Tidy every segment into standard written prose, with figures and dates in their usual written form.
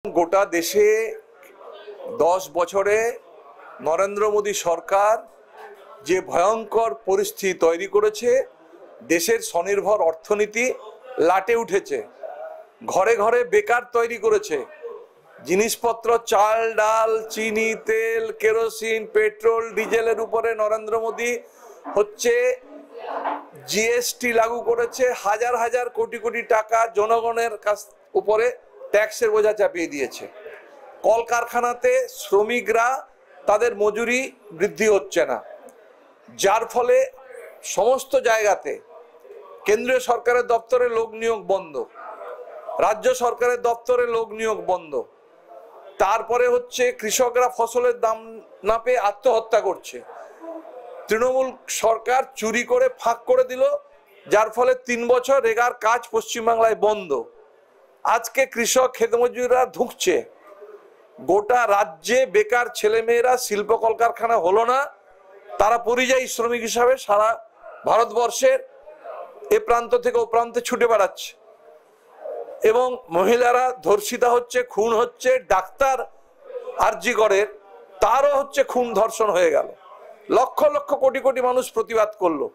গোটা দেশে 10 বছরে নরেন্দ্র মোদী সরকার যে ভয়ঙ্কর পরিস্থিতি তৈরি করেছে, দেশের স্বনির্ভর অর্থনীতি লাটে উঠেছে, ঘরে ঘরে বেকার তৈরি করেছে, জিনিসপত্র চাল ডাল চিনি তেল কেরোসিন পেট্রোল ডিজেলের উপরে নরেন্দ্র মোদী হচ্ছে জিএসটি লাগু করেছে, হাজার হাজার কোটি কোটি টাকা জনগণের কাছ উপরে ট্যাক্সের বোঝা চাপিয়ে দিয়েছে। কলকারখানাতে শ্রমিকরা তাদের মজুরি বৃদ্ধি হচ্ছে না, যার ফলে সমস্ত জায়গাতে কেন্দ্রীয় সরকারের দপ্তরে লোক নিয়োগ বন্ধ, রাজ্য সরকারের দপ্তরে লোক নিয়োগ বন্ধ। তারপরে হচ্ছে কৃষকরা ফসলের দাম না পেয়ে আত্মহত্যা করছে। তৃণমূল সরকার চুরি করে ফাঁক করে দিল, যার ফলে 3 বছর রেগার কাজ পশ্চিমবাংলায় বন্ধ। আজকে কৃষক খেতমজুররা ধুঁকছে, গোটা রাজ্যে বেকার ছেলেমেয়েরা শিল্প কলকারখানা হলো না, তারা পরিযায়ী শ্রমিক হিসাবে সারা ভারতবর্ষের এ প্রান্ত থেকে ও প্রান্তে ছুটে বেড়াচ্ছে এবং মহিলারা ধর্ষিতা হচ্ছে, খুন হচ্ছে। ডাক্তার আরজি করের তারও হচ্ছে খুন ধর্ষণ হয়ে গেল। লক্ষ লক্ষ কোটি কোটি মানুষ প্রতিবাদ করলো,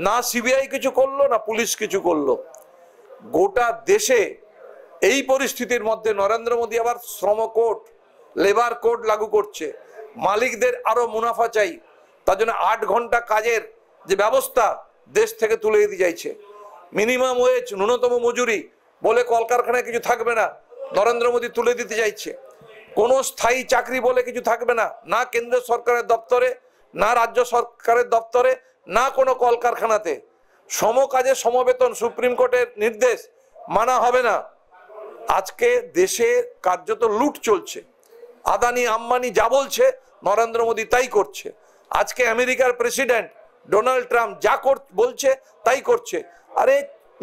না সিবিআই কিছু করলো না পুলিশ কিছু করলো। গোটা দেশে এই পরিস্থিতির মধ্যে নরেন্দ্র মোদী আবার শ্রম কোড লেবার কোড লাগু করছে, মালিকদের আরো মুনাফা চাই, তার জন্য 8 ঘন্টা কাজের যে ব্যবস্থা দেশ থেকে তুলে দিতে চাইছে। মিনিমাম ওয়েজ ন্যূনতম মজুরি বলে কলকারখানায় কিছু থাকবে না, নরেন্দ্র মোদী তুলে দিতে চাইছে। কোনো স্থায়ী চাকরি বলে কিছু থাকবে না, না কেন্দ্র সরকারের দপ্তরে, না রাজ্য সরকারের দপ্তরে, না কোনো কলকারখানাতে। সম কাজে সমবেতন সুপ্রিম কোর্টের নির্দেশ মানা হবে না। আজকে দেশে কার্যত লুট চলছে, আদানি আম্বানি যা বলছে নরেন্দ্র মোদী তাই করছে। আজকে আমেরিকার প্রেসিডেন্ট ডোনাল্ড ট্রাম্প যা বলছে তাই করছে। আরে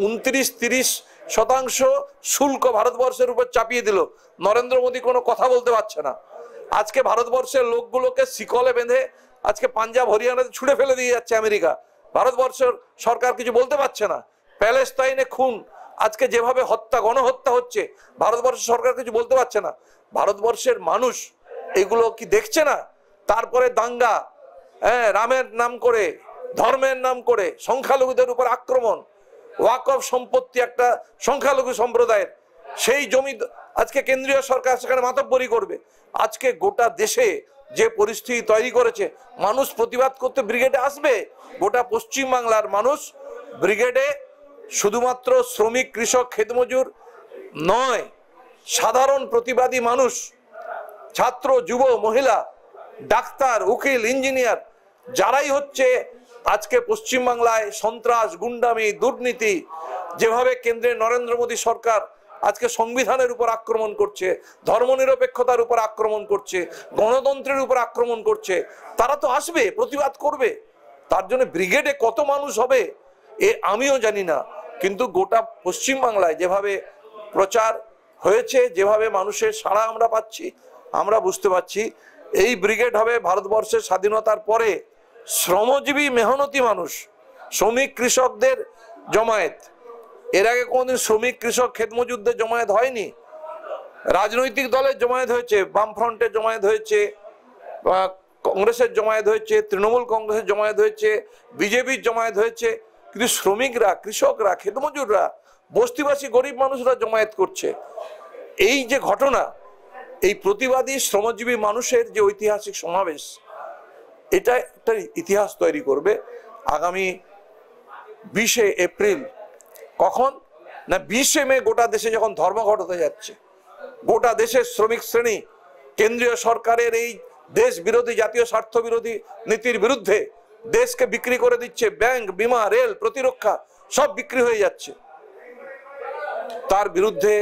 29-30% শুল্ক ভারতবর্ষের উপর চাপিয়ে দিল, নরেন্দ্র মোদী কোনো কথা বলতে পারছে না। আজকে ভারতবর্ষের লোকগুলোকে শিকলে বেঁধে আজকে পাঞ্জাব হরিয়ানাতে ছুড়ে ফেলে দিয়ে যাচ্ছে আমেরিকা, ভারতবর্ষের সরকার কিছু বলতে পারছে না। প্যালেস্তাইনে খুন, আজকে যেভাবে হত্যা গণহত্যা হচ্ছে, ভারতবর্ষের সরকার কিছু বলতে পারছে না। ভারতবর্ষের মানুষ এগুলো কি দেখছে না? তারপরে দাঙ্গা, রামের নাম করে ধর্মের নাম করে সংখ্যালঘুদের উপর আক্রমণ, ওয়াকফ সম্পত্তি একটা সংখ্যালঘু সম্প্রদায়ের, সেই জমি আজকে কেন্দ্রীয় সরকার সেখানে মাতব্বরি করবে। আজকে গোটা দেশে যে পরিস্থিতি তৈরি করেছে, মানুষ প্রতিবাদ করতে ব্রিগেডে আসবে। গোটা পশ্চিমবাংলার মানুষ ব্রিগেডে শুধুমাত্র শ্রমিক কৃষক ক্ষেতমজুর নয়, সাধারণ প্রতিবাদী মানুষ, ছাত্র যুব মহিলা ডাক্তার উকিল ইঞ্জিনিয়ার যারাই হচ্ছে আজকে পশ্চিমবাংলায় সন্ত্রাস গুন্ডামি দুর্নীতি, যেভাবে কেন্দ্রে নরেন্দ্র মোদী সরকার আজকে সংবিধানের উপর আক্রমণ করছে, ধর্মনিরপেক্ষতার উপর আক্রমণ করছে, গণতন্ত্রের উপর আক্রমণ করছে, তারা তো আসবে, প্রতিবাদ করবে। তার জন্য ব্রিগেডে কত মানুষ হবে আমিও জানি না, কিন্তু গোটা পশ্চিমবাংলায় যেভাবে প্রচার হয়েছে, যেভাবে মানুষের সাড়া আমরা পাচ্ছি, আমরা বুঝতে পারছি এই ব্রিগেড হবে ভারতবর্ষের স্বাধীনতার পরে শ্রমজীবী মেহনতি মানুষ, শ্রমিক কৃষকদের জমায়েত। এর আগে কোনদিন শ্রমিক কৃষক ক্ষেতমজুরদের জমায়েত হয়নি। রাজনৈতিক দলের জমায়েত হয়েছে, বামফ্রন্টের জমায়েত হয়েছে, কংগ্রেসের জমায়েত হয়েছে, তৃণমূল কংগ্রেসের জমায়েত হয়েছে, বিজেপির জমায়েত হয়েছে, কিন্তু শ্রমিকরা কৃষকরা ক্ষেতমজুররা বস্তিবাসী গরিব মানুষরা জমায়েত করছে। এই যে ঘটনা, এই প্রতিবাদী শ্রমজীবী মানুষের যে ঐতিহাসিক সমাবেশ, এটা একটা ইতিহাস তৈরি করবে আগামী 20 এপ্রিল। কখন না 20 মে গোটা দেশে যখন ধর্মঘট হতে যাচ্ছে, গোটা দেশের শ্রমিক শ্রেণী কেন্দ্রীয় সরকারের এই দেশ বিরোধী জাতীয় স্বার্থ বিরোধী নীতির বিরুদ্ধে দেশকে বিক্রি করে দিচ্ছে, ব্যাংক বিমা রেল প্রতিরক্ষা সব বিক্রি হয়ে যাচ্ছে। তার বিরুদ্ধে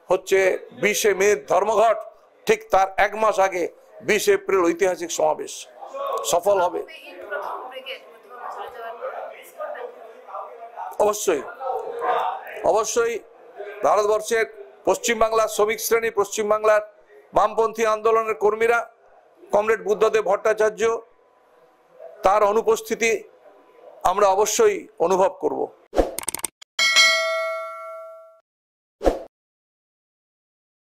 হচ্ছে 20 মে ধর্মঘট, ঠিক তার 1 মাস আগে 20 এপ্রিল ঐতিহাসিক সমাবেশ সফল হবে। অবশ্যই অবশ্যই ভারতবর্ষের পশ্চিমবাংলার শ্রমিক শ্রেণী, পশ্চিমবাংলার বামপন্থী আন্দোলনের কর্মীরা, কমরেড বুদ্ধদেব ভট্টাচার্য, তার অনুপস্থিতি আমরা অবশ্যই অনুভব করব।